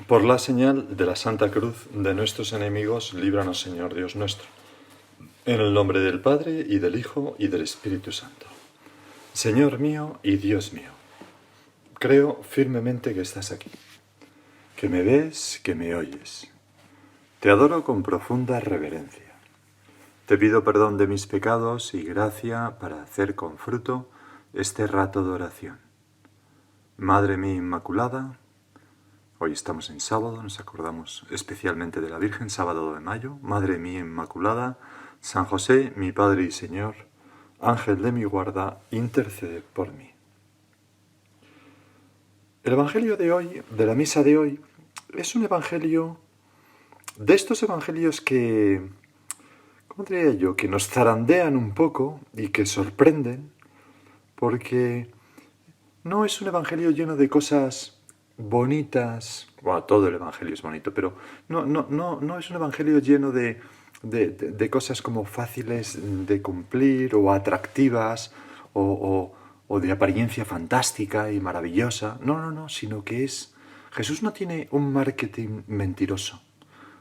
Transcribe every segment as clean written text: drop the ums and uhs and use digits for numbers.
Por la señal de la Santa Cruz de nuestros enemigos, líbranos, Señor Dios nuestro. En el nombre del Padre, y del Hijo, y del Espíritu Santo. Señor mío y Dios mío, creo firmemente que estás aquí, que me ves, que me oyes. Te adoro con profunda reverencia. Te pido perdón de mis pecados y gracia para hacer con fruto este rato de oración. Madre mía Inmaculada, hoy estamos en sábado, nos acordamos especialmente de la Virgen, sábado de mayo. Madre mía Inmaculada, San José, mi Padre y Señor, Ángel de mi guarda, intercede por mí. El Evangelio de hoy, de la misa de hoy, es un evangelio de estos evangelios que, ¿cómo diría yo?, que nos zarandean un poco y que sorprenden, porque no es un evangelio lleno de cosas bonitas. Bueno, todo el evangelio es bonito, pero no es un evangelio lleno de cosas como fáciles de cumplir o atractivas o de apariencia fantástica y maravillosa. No, sino que es... Jesús no tiene un marketing mentiroso.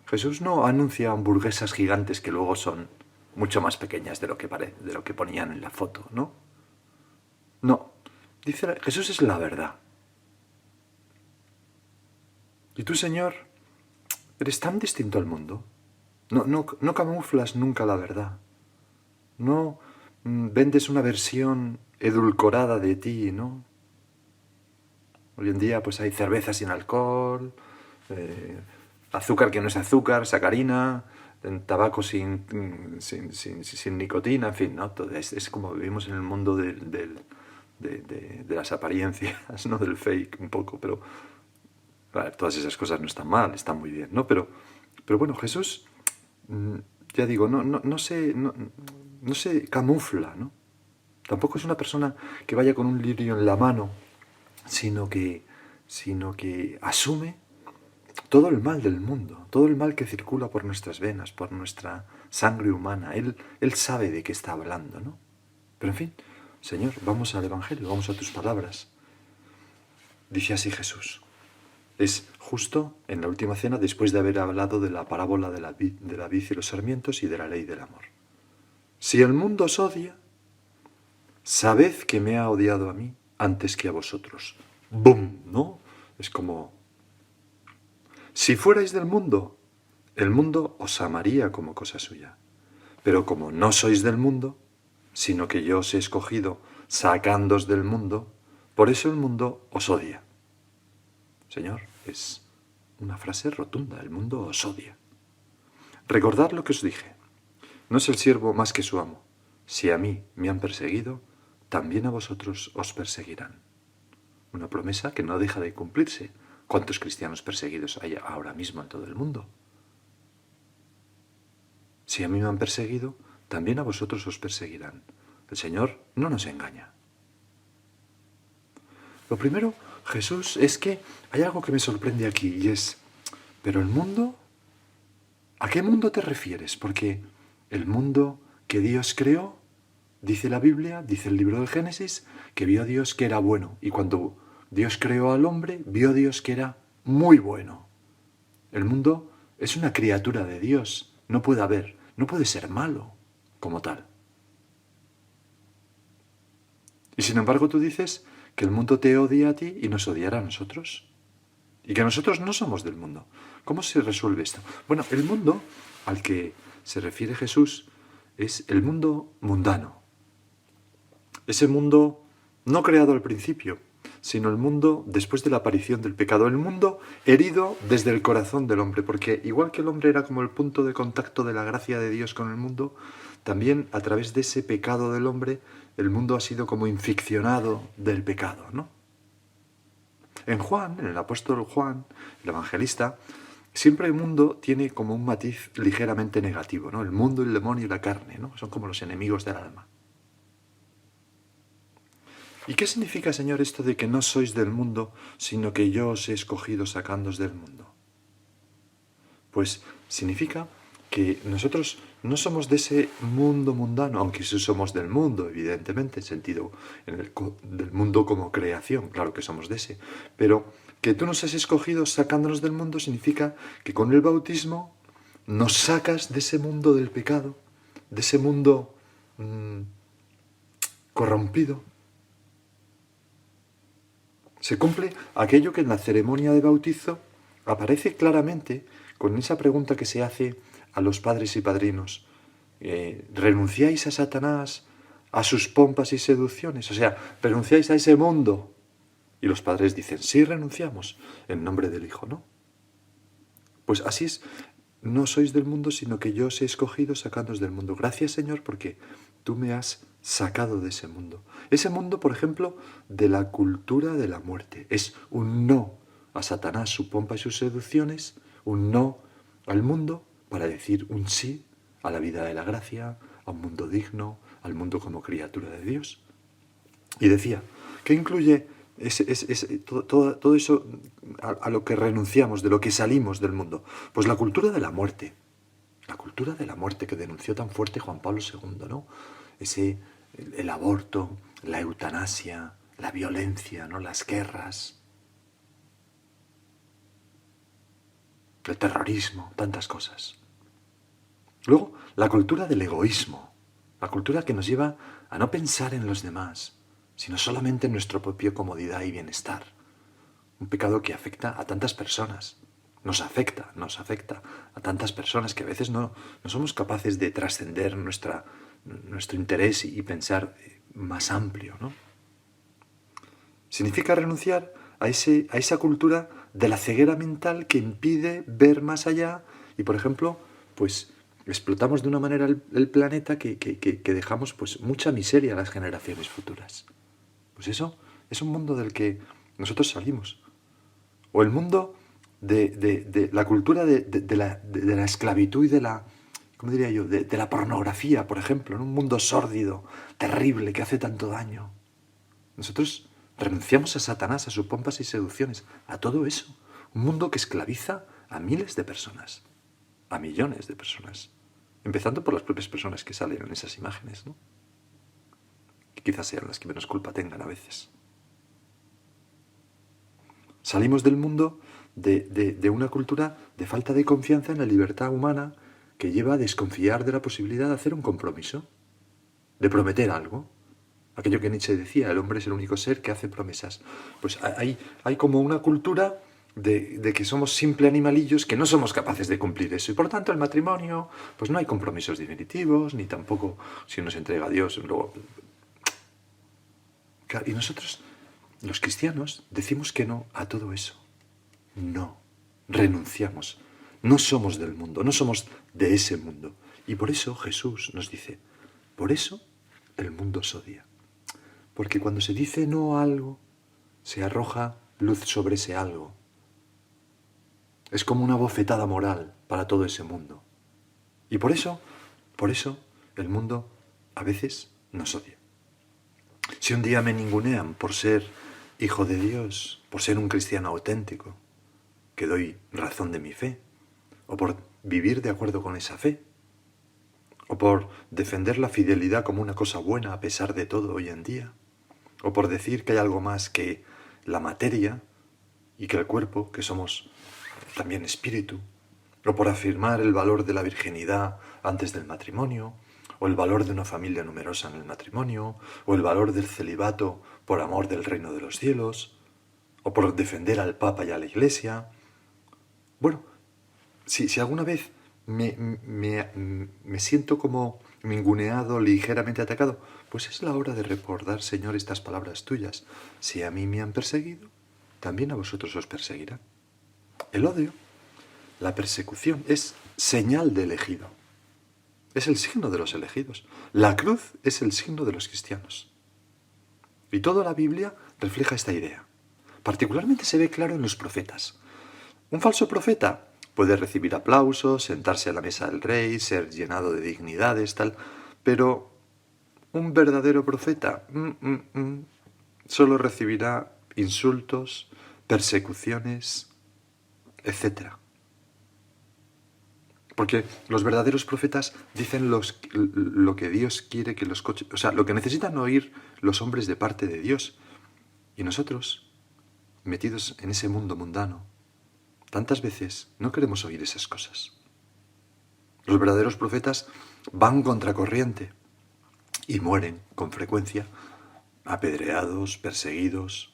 Jesús no anuncia hamburguesas gigantes que luego son mucho más pequeñas de lo que ponían en la foto, ¿no? No. Dice, Jesús es la verdad. Y tú, Señor, eres tan distinto al mundo. No camuflas nunca la verdad. No vendes una versión edulcorada de ti, ¿no? Hoy en día pues hay cerveza sin alcohol, azúcar que no es azúcar, sacarina, tabaco sin nicotina, en fin, ¿no? Es como vivimos en el mundo de las apariencias, ¿no? Del fake un poco, pero claro, todas esas cosas no están mal, están muy bien, ¿no? Pero bueno, Jesús, ya digo, no se camufla, ¿no? Tampoco es una persona que vaya con un lirio en la mano, sino que asume todo el mal del mundo, todo el mal que circula por nuestras venas, por nuestra sangre humana. Él sabe de qué está hablando, ¿no? Pero en fin, Señor, vamos al Evangelio, vamos a tus palabras. Dice así Jesús. Es justo en la última cena, después de haber hablado de la parábola de la vid y los sarmientos y de la ley del amor. Si el mundo os odia, sabed que me ha odiado a mí antes que a vosotros. ¡Bum! ¿No? Es como... Si fuerais del mundo, el mundo os amaría como cosa suya. Pero como no sois del mundo, sino que yo os he escogido sacándoos del mundo, por eso el mundo os odia. Señor, es una frase rotunda, el mundo os odia. Recordad lo que os dije. No es el siervo más que su amo. Si a mí me han perseguido, también a vosotros os perseguirán. Una promesa que no deja de cumplirse. ¿Cuántos cristianos perseguidos hay ahora mismo en todo el mundo? Si a mí me han perseguido, también a vosotros os perseguirán. El Señor no nos engaña. Lo primero, Jesús, es que hay algo que me sorprende aquí y es, ¿pero el mundo? ¿A qué mundo te refieres? Porque el mundo que Dios creó, dice la Biblia, dice el libro del Génesis, que vio a Dios que era bueno. Y cuando Dios creó al hombre, vio a Dios que era muy bueno. El mundo es una criatura de Dios. No puede ser malo como tal. Y sin embargo tú dices que el mundo te odia a ti y nos odiará a nosotros. Y que nosotros no somos del mundo. ¿Cómo se resuelve esto? Bueno, el mundo al que se refiere Jesús es el mundo mundano. Ese mundo no creado al principio, sino el mundo después de la aparición del pecado. El mundo herido desde el corazón del hombre, porque igual que el hombre era como el punto de contacto de la gracia de Dios con el mundo, también a través de ese pecado del hombre, el mundo ha sido como inficcionado del pecado, ¿no? En Juan, en el apóstol Juan, el evangelista, siempre el mundo tiene como un matiz ligeramente negativo, ¿no? El mundo, el demonio y la carne, ¿no? Son como los enemigos del alma. ¿Y qué significa, Señor, esto de que no sois del mundo, sino que yo os he escogido sacándoos del mundo? Pues significa que nosotros no somos de ese mundo mundano, aunque sí somos del mundo, evidentemente, en sentido del mundo como creación, claro que somos de ese, pero que tú nos has escogido sacándonos del mundo significa que con el bautismo nos sacas de ese mundo del pecado, de ese mundo corrompido. Se cumple aquello que en la ceremonia de bautizo aparece claramente con esa pregunta que se hace a los padres y padrinos. ¿Renunciáis a Satanás, a sus pompas y seducciones? O sea, ¿renunciáis a ese mundo? Y los padres dicen, sí, renunciamos, en nombre del Hijo, ¿no? Pues así es, no sois del mundo, sino que yo os he escogido sacándoos del mundo. Gracias, Señor, porque tú me has sacado de ese mundo. Ese mundo, por ejemplo, de la cultura de la muerte. Es un no a Satanás, su pompa y sus seducciones, un no al mundo para decir un sí a la vida de la gracia, a un mundo digno, al mundo como criatura de Dios. Y decía, ¿qué incluye todo eso a lo que renunciamos, de lo que salimos del mundo? Pues la cultura de la muerte. La cultura de la muerte que denunció tan fuerte Juan Pablo II, ¿no? El aborto, la eutanasia, la violencia, ¿no? Las guerras, el terrorismo, tantas cosas. Luego, la cultura del egoísmo, la cultura que nos lleva a no pensar en los demás, sino solamente en nuestra propia comodidad y bienestar. Un pecado que afecta a tantas personas. Nos afecta a tantas personas que a veces no somos capaces de trascender nuestro interés y pensar más amplio, ¿no? Significa renunciar a esa cultura de la ceguera mental que impide ver más allá y, por ejemplo, pues explotamos de una manera el planeta que dejamos pues mucha miseria a las generaciones futuras. Pues eso es un mundo del que nosotros salimos. O el mundo de la cultura de la esclavitud y de la, ¿cómo diría yo?, de la pornografía, por ejemplo, en un mundo sórdido, terrible, que hace tanto daño. Nosotros renunciamos a Satanás, a sus pompas y seducciones, a todo eso. Un mundo que esclaviza a miles de personas, a millones de personas, empezando por las propias personas que salen en esas imágenes, ¿no? Que quizás sean las que menos culpa tengan a veces. Salimos del mundo de una cultura de falta de confianza en la libertad humana que lleva a desconfiar de la posibilidad de hacer un compromiso, de prometer algo. Aquello que Nietzsche decía, el hombre es el único ser que hace promesas. Pues hay como una cultura de que somos simples animalillos que no somos capaces de cumplir eso. Y por tanto el matrimonio, pues no hay compromisos definitivos, ni tampoco si uno se entrega a Dios. Luego... Y nosotros, los cristianos, decimos que no a todo eso. No, renunciamos. No somos del mundo, no somos de ese mundo. Y por eso Jesús nos dice, por eso el mundo os odia. Porque cuando se dice no a algo, se arroja luz sobre ese algo. Es como una bofetada moral para todo ese mundo. Y por eso el mundo a veces nos odia. Si un día me ningunean por ser hijo de Dios, por ser un cristiano auténtico, que doy razón de mi fe, o por vivir de acuerdo con esa fe, o por defender la fidelidad como una cosa buena a pesar de todo hoy en día, o por decir que hay algo más que la materia y que el cuerpo, que somos también espíritu, o por afirmar el valor de la virginidad antes del matrimonio, o el valor de una familia numerosa en el matrimonio, o el valor del celibato por amor del reino de los cielos, o por defender al Papa y a la Iglesia. Bueno, si alguna vez me siento como ninguneado, ligeramente atacado, pues es la hora de recordar, Señor, estas palabras tuyas. Si a mí me han perseguido, también a vosotros os perseguirán. El odio, la persecución, es señal de elegido. Es el signo de los elegidos. La cruz es el signo de los cristianos. Y toda la Biblia refleja esta idea. Particularmente se ve claro en los profetas. Un falso profeta puede recibir aplausos, sentarse a la mesa del rey, ser llenado de dignidades, tal, pero un verdadero profeta solo recibirá insultos, persecuciones, etc. Porque los verdaderos profetas dicen lo que Dios quiere que los lo que necesitan oír los hombres de parte de Dios. Y nosotros metidos en ese mundo mundano, tantas veces no queremos oír esas cosas. Los verdaderos profetas van contracorriente y mueren con frecuencia apedreados, perseguidos.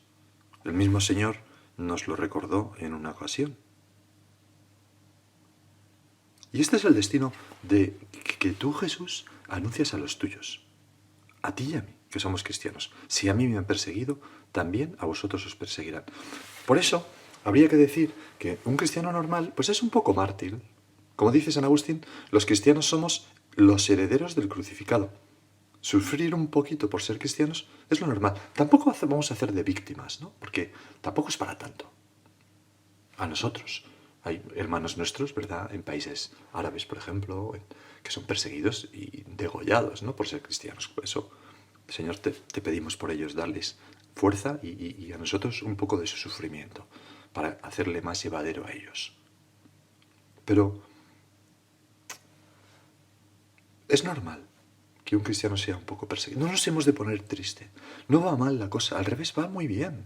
El mismo Señor nos lo recordó en una ocasión. Y este es el destino de que tú, Jesús, anuncias a los tuyos, a ti y a mí, que somos cristianos. Si a mí me han perseguido, también a vosotros os perseguirán. Por eso, habría que decir que un cristiano normal, pues es un poco mártir. Como dice San Agustín, los cristianos somos los herederos del crucificado. Sufrir un poquito por ser cristianos es lo normal. Tampoco vamos a hacer de víctimas, ¿no? Porque tampoco es para tanto. A nosotros. Hay hermanos nuestros, ¿verdad?, en países árabes, por ejemplo, que son perseguidos y degollados, ¿no?, por ser cristianos. Por eso, Señor, te pedimos por ellos, darles fuerza y a nosotros un poco de su sufrimiento, para hacerle más llevadero a ellos. Pero es normal que un cristiano sea un poco perseguido. No nos hemos de poner triste. No va mal la cosa, al revés, va muy bien.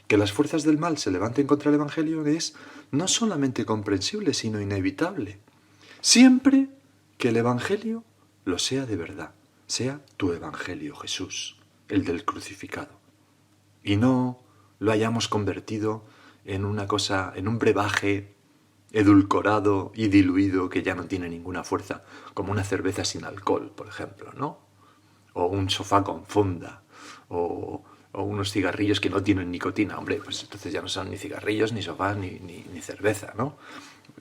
Que las fuerzas del mal se levanten contra el Evangelio es no solamente comprensible, sino inevitable. Siempre que el Evangelio lo sea de verdad, sea tu Evangelio, Jesús, el del crucificado. Y no lo hayamos convertido en una cosa, en un brebaje edulcorado y diluido que ya no tiene ninguna fuerza, como una cerveza sin alcohol, por ejemplo, ¿no? O un sofá con funda, o unos cigarrillos que no tienen nicotina. Hombre, pues entonces ya no son ni cigarrillos, ni sofá, ni cerveza, ¿no?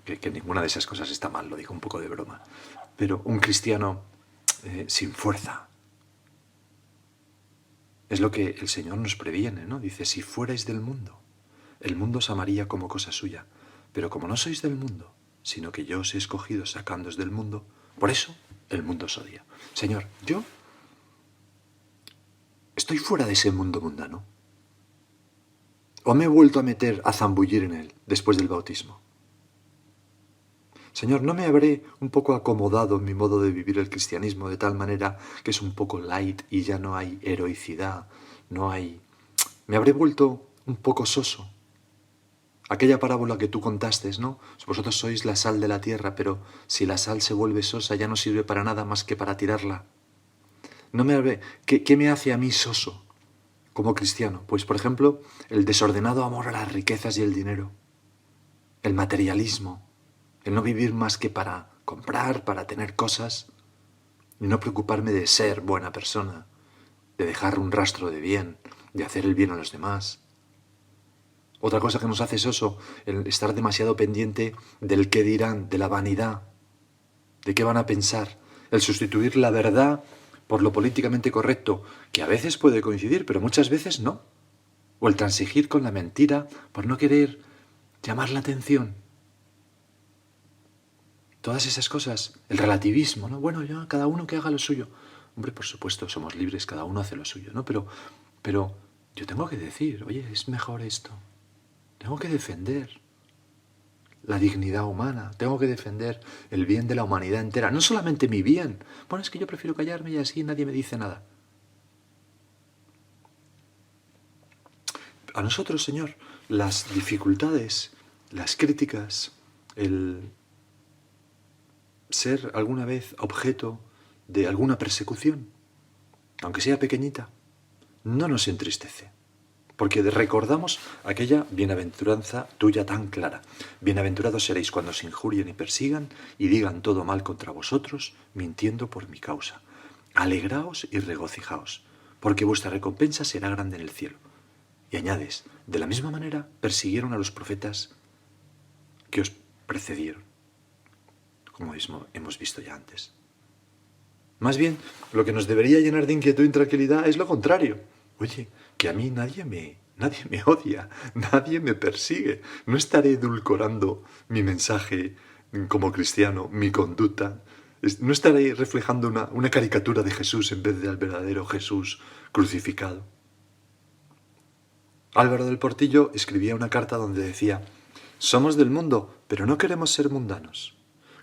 Que ninguna de esas cosas está mal, lo digo un poco de broma. Pero un cristiano sin fuerza es lo que el Señor nos previene, ¿no? Dice, si fuerais del mundo, el mundo os amaría como cosa suya. Pero como no sois del mundo, sino que yo os he escogido sacándoos del mundo, por eso el mundo os odia. Señor, yo ¿estoy fuera de ese mundo mundano? ¿O me he vuelto a meter, a zambullir en él después del bautismo? Señor, ¿no me habré un poco acomodado en mi modo de vivir el cristianismo de tal manera que es un poco light y ya no hay heroicidad, no hay... ¿Me habré vuelto un poco soso? Aquella parábola que tú contaste, ¿no? Vosotros sois la sal de la tierra, pero si la sal se vuelve sosa ya no sirve para nada más que para tirarla. No me habré... ¿Qué me hace a mí soso como cristiano? Pues, por ejemplo, el desordenado amor a las riquezas y el dinero, el materialismo, el no vivir más que para comprar, para tener cosas, y no preocuparme de ser buena persona, de dejar un rastro de bien, de hacer el bien a los demás. Otra cosa que nos hace soso, el estar demasiado pendiente del qué dirán, de la vanidad, de qué van a pensar, el sustituir la verdad por lo políticamente correcto, que a veces puede coincidir, pero muchas veces no. O el transigir con la mentira por no querer llamar la atención. Todas esas cosas, el relativismo, ¿no? Bueno, ya cada uno que haga lo suyo. Hombre, por supuesto, somos libres, cada uno hace lo suyo, ¿no? Pero yo tengo que decir, oye, es mejor esto. Tengo que defender la dignidad humana, tengo que defender el bien de la humanidad entera, no solamente mi bien. Bueno, es que yo prefiero callarme y así nadie me dice nada. A nosotros, Señor, las dificultades, las críticas, el ser alguna vez objeto de alguna persecución, aunque sea pequeñita, no nos entristece. Porque recordamos aquella bienaventuranza tuya tan clara. Bienaventurados seréis cuando os injurien y persigan y digan todo mal contra vosotros, mintiendo por mi causa. Alegraos y regocijaos, porque vuestra recompensa será grande en el cielo. Y añades, de la misma manera persiguieron a los profetas que os precedieron, como hemos visto ya antes. Más bien, lo que nos debería llenar de inquietud y intranquilidad es lo contrario. Oye, que a mí nadie me odia, nadie me persigue. No estaré edulcorando mi mensaje como cristiano, mi conducta. No estaré reflejando una caricatura de Jesús en vez del verdadero Jesús crucificado. Álvaro del Portillo escribía una carta donde decía: somos del mundo, pero no queremos ser mundanos.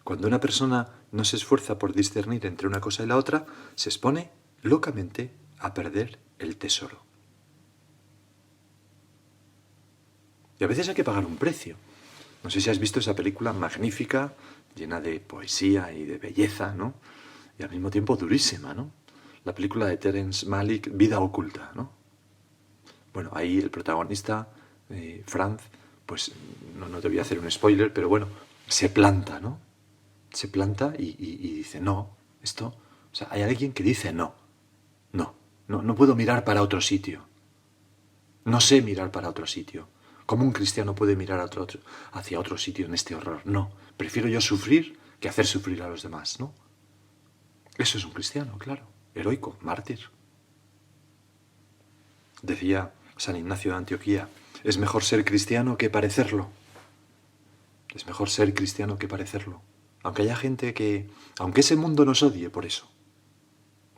Cuando una persona no se esfuerza por discernir entre una cosa y la otra, se expone locamente a perder el tesoro. Y a veces hay que pagar un precio. No sé si has visto esa película magnífica, llena de poesía y de belleza, ¿no? Y al mismo tiempo durísima, ¿no? La película de Terence Malick, Vida oculta, ¿no? Bueno, ahí el protagonista, Franz, pues no te voy a hacer un spoiler, pero bueno, se planta, ¿no? Se planta y dice, no, esto... O sea, hay alguien que dice no puedo mirar para otro sitio. No sé mirar para otro sitio. ¿Cómo un cristiano puede mirar hacia otro sitio en este horror? No, prefiero yo sufrir que hacer sufrir a los demás, ¿no? Eso es un cristiano, claro, heroico, mártir. Decía San Ignacio de Antioquía, es mejor ser cristiano que parecerlo. Es mejor ser cristiano que parecerlo. Aunque haya gente que... Aunque ese mundo nos odie por eso.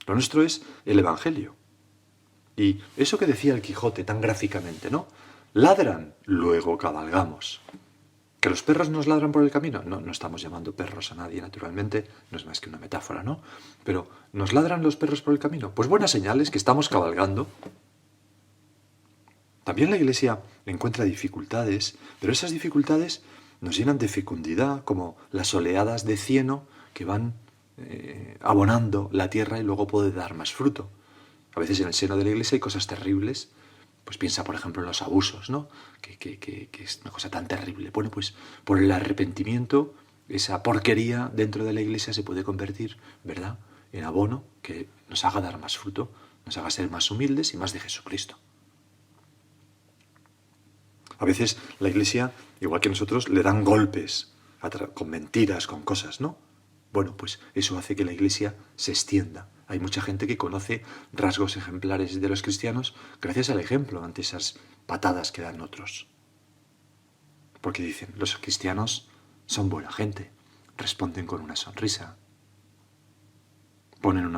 Lo nuestro es el Evangelio. Y eso que decía el Quijote tan gráficamente, ¿no? Ladran, luego cabalgamos. ¿Que los perros nos ladran por el camino? No estamos llamando perros a nadie, naturalmente, no es más que una metáfora, ¿no? Pero, ¿nos ladran los perros por el camino? Pues buena señal es que estamos cabalgando. También la Iglesia encuentra dificultades, pero esas dificultades nos llenan de fecundidad, como las oleadas de cieno que van abonando la tierra y luego puede dar más fruto. A veces en el seno de la Iglesia hay cosas terribles, pues piensa por ejemplo en los abusos, ¿no? Que es una cosa tan terrible. Bueno, pues por el arrepentimiento, esa porquería dentro de la Iglesia se puede convertir, ¿verdad?, en abono que nos haga dar más fruto, nos haga ser más humildes y más de Jesucristo. A veces la Iglesia, igual que nosotros, le dan golpes con mentiras, con cosas, ¿no? Bueno, pues eso hace que la Iglesia se extienda. Hay mucha gente que conoce rasgos ejemplares de los cristianos gracias al ejemplo ante esas patadas que dan otros. Porque dicen, los cristianos son buena gente, responden con una sonrisa, ponen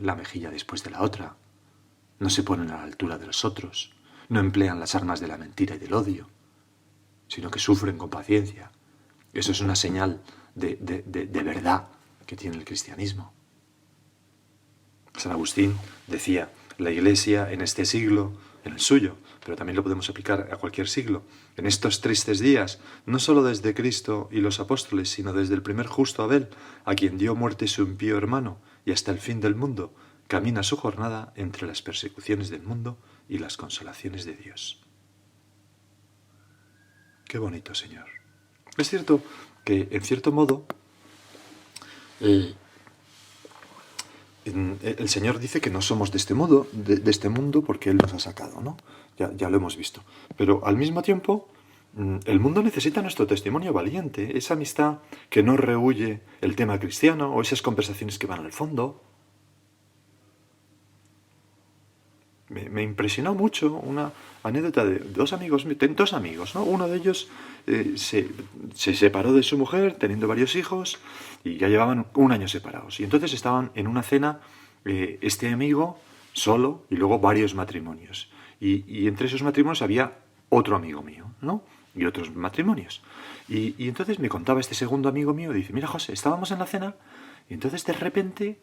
la mejilla después de la otra, no se ponen a la altura de los otros, no emplean las armas de la mentira y del odio, sino que sufren con paciencia. Eso es una señal de verdad que tiene el cristianismo. San Agustín decía, la Iglesia en este siglo, en el suyo, pero también lo podemos aplicar a cualquier siglo, en estos tristes días, no solo desde Cristo y los apóstoles, sino desde el primer justo Abel, a quien dio muerte su impío hermano, y hasta el fin del mundo, camina su jornada entre las persecuciones del mundo y las consolaciones de Dios. Qué bonito, Señor. Es cierto que, en cierto modo, el Señor dice que no somos de este mundo porque Él nos ha sacado, ¿no? Ya lo hemos visto. Pero al mismo tiempo, el mundo necesita nuestro testimonio valiente, esa amistad que no rehúye el tema cristiano o esas conversaciones que van al fondo. Me impresionó mucho una anécdota de dos amigos, ¿no? Uno de ellos se separó de su mujer teniendo varios hijos y ya llevaban un año separados. Y entonces estaban en una cena este amigo solo y luego varios matrimonios. Y entre esos matrimonios había otro amigo mío, ¿no? Y otros matrimonios. Y entonces me contaba este segundo amigo mío, dice, mira José, estábamos en la cena y entonces de repente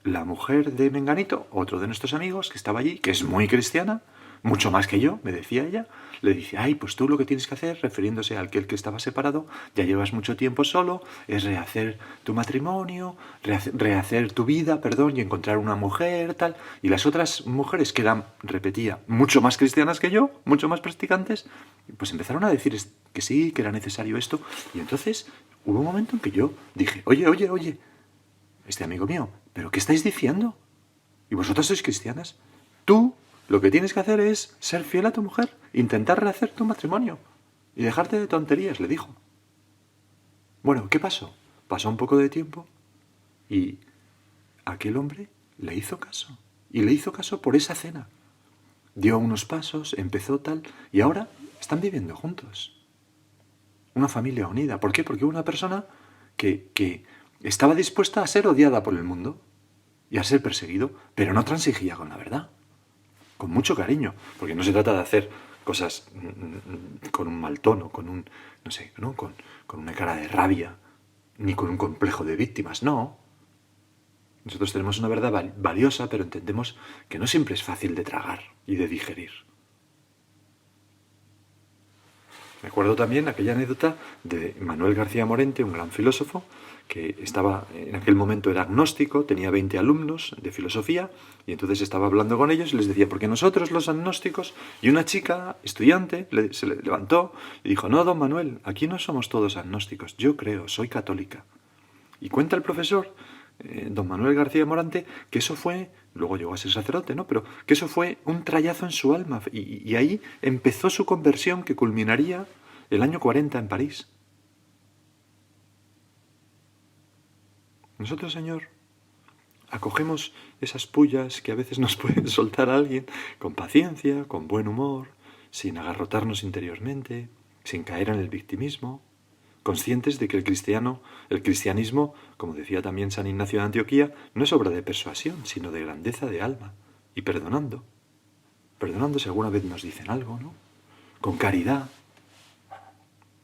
la mujer de Menganito, otro de nuestros amigos que estaba allí, que es muy cristiana, mucho más que yo, me decía ella, le dice, ay, pues tú lo que tienes que hacer, refiriéndose al que estaba separado, ya llevas mucho tiempo solo, es rehacer tu matrimonio, rehacer tu vida, y encontrar una mujer, tal. Y las otras mujeres que eran, repetía, mucho más cristianas que yo, mucho más practicantes, pues empezaron a decir que sí, que era necesario esto. Y entonces hubo un momento en que yo dije, oye, este amigo mío, ¿pero qué estáis diciendo? ¿Y vosotras sois cristianas? Tú lo que tienes que hacer es ser fiel a tu mujer, intentar rehacer tu matrimonio y dejarte de tonterías, le dijo. Bueno, ¿qué pasó? Pasó un poco de tiempo y aquel hombre le hizo caso. Y le hizo caso por esa cena. Dio unos pasos, empezó tal, y ahora están viviendo juntos. Una familia unida. ¿Por qué? Porque una persona que estaba dispuesta a ser odiada por el mundo y a ser perseguido, pero no transigía con la verdad. Con mucho cariño, porque no se trata de hacer cosas con un mal tono, con un, no sé, ¿no? Con una cara de rabia, ni con un complejo de víctimas, no. Nosotros tenemos una verdad valiosa, pero entendemos que no siempre es fácil de tragar y de digerir. Me acuerdo también aquella anécdota de Manuel García Morente, un gran filósofo, que estaba, en aquel momento era agnóstico, tenía 20 alumnos de filosofía, y entonces estaba hablando con ellos y les decía, porque nosotros los agnósticos, y una chica, estudiante, se le levantó y dijo, no, don Manuel, aquí no somos todos agnósticos, yo creo, soy católica. Y cuenta el profesor, don Manuel García Morante, que eso fue, luego llegó a ser sacerdote, ¿no? Pero que eso fue un trayazo en su alma, y ahí empezó su conversión que culminaría el año 40 en París. Nosotros, Señor, acogemos esas pullas que a veces nos pueden soltar a alguien con paciencia, con buen humor, sin agarrotarnos interiormente, sin caer en el victimismo, conscientes de que el cristianismo, como decía también San Ignacio de Antioquía, no es obra de persuasión, sino de grandeza de alma, y perdonando si alguna vez nos dicen algo, ¿no? Con caridad.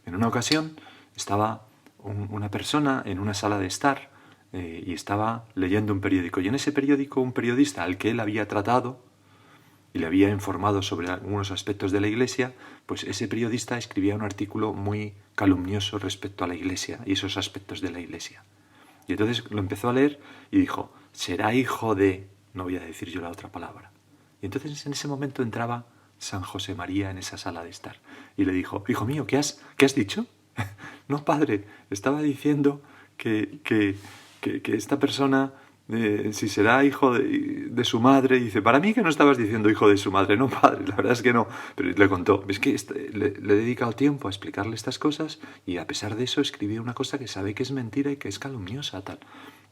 En una ocasión estaba una persona en una sala de estar y estaba leyendo un periódico, y en ese periódico un periodista al que él había tratado y le había informado sobre algunos aspectos de la Iglesia, pues ese periodista escribía un artículo muy calumnioso respecto a la Iglesia y esos aspectos de la Iglesia. Y entonces lo empezó a leer y dijo, será hijo de... no voy a decir yo la otra palabra. Y entonces en ese momento entraba San José María en esa sala de estar y le dijo, hijo mío, ¿qué has dicho? No, padre, estaba diciendo que esta persona... si será hijo de su madre, dice, para mí que no estabas diciendo hijo de su madre, no padre, la verdad es que no, pero le contó, es que le he dedicado tiempo a explicarle estas cosas y a pesar de eso escribió una cosa que sabe que es mentira y que es calumniosa, tal.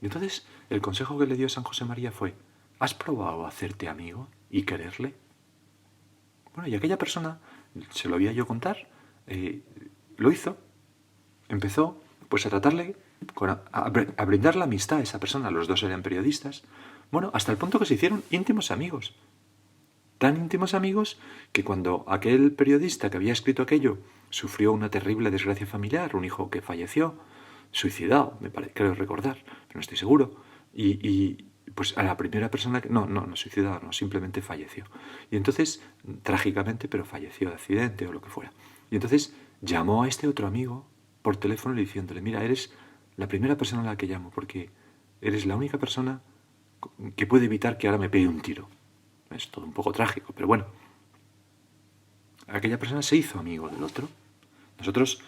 Y entonces el consejo que le dio San José María fue, ¿has probado hacerte amigo y quererle? Bueno, y aquella persona, se lo había yo contar, lo hizo, empezó pues a tratarle, a brindar la amistad a esa persona. Los dos eran periodistas. Bueno, hasta el punto que se hicieron íntimos amigos. Tan íntimos amigos que cuando aquel periodista que había escrito aquello sufrió una terrible desgracia familiar, un hijo que falleció, suicidado, creo recordar, pero no estoy seguro, y pues a la primera persona que... No suicidado, no, simplemente falleció. Y entonces, trágicamente, pero falleció de accidente o lo que fuera. Y entonces llamó a este otro amigo por teléfono diciéndole, mira, eres la primera persona a la que llamo porque eres la única persona que puede evitar que ahora me pegue un tiro. Es todo un poco trágico, pero bueno. Aquella persona se hizo amigo del otro. Nosotros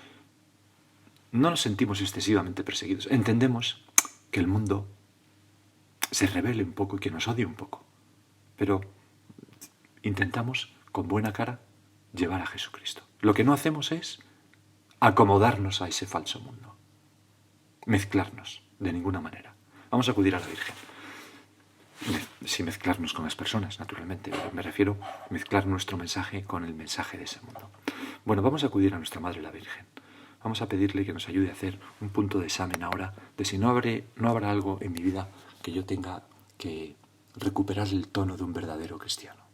no nos sentimos excesivamente perseguidos. Entendemos que el mundo se rebele un poco y que nos odie un poco. Pero intentamos, con buena cara, llevar a Jesucristo. Lo que no hacemos es acomodarnos a ese falso mundo. Mezclarnos, de ninguna manera. Vamos a acudir a la Virgen. Sin mezclarnos con las personas, naturalmente. Me refiero a mezclar nuestro mensaje con el mensaje de ese mundo. Bueno, vamos a acudir a nuestra Madre la Virgen. Vamos a pedirle que nos ayude a hacer un punto de examen ahora de si no habrá algo en mi vida que yo tenga que recuperar el tono de un verdadero cristiano.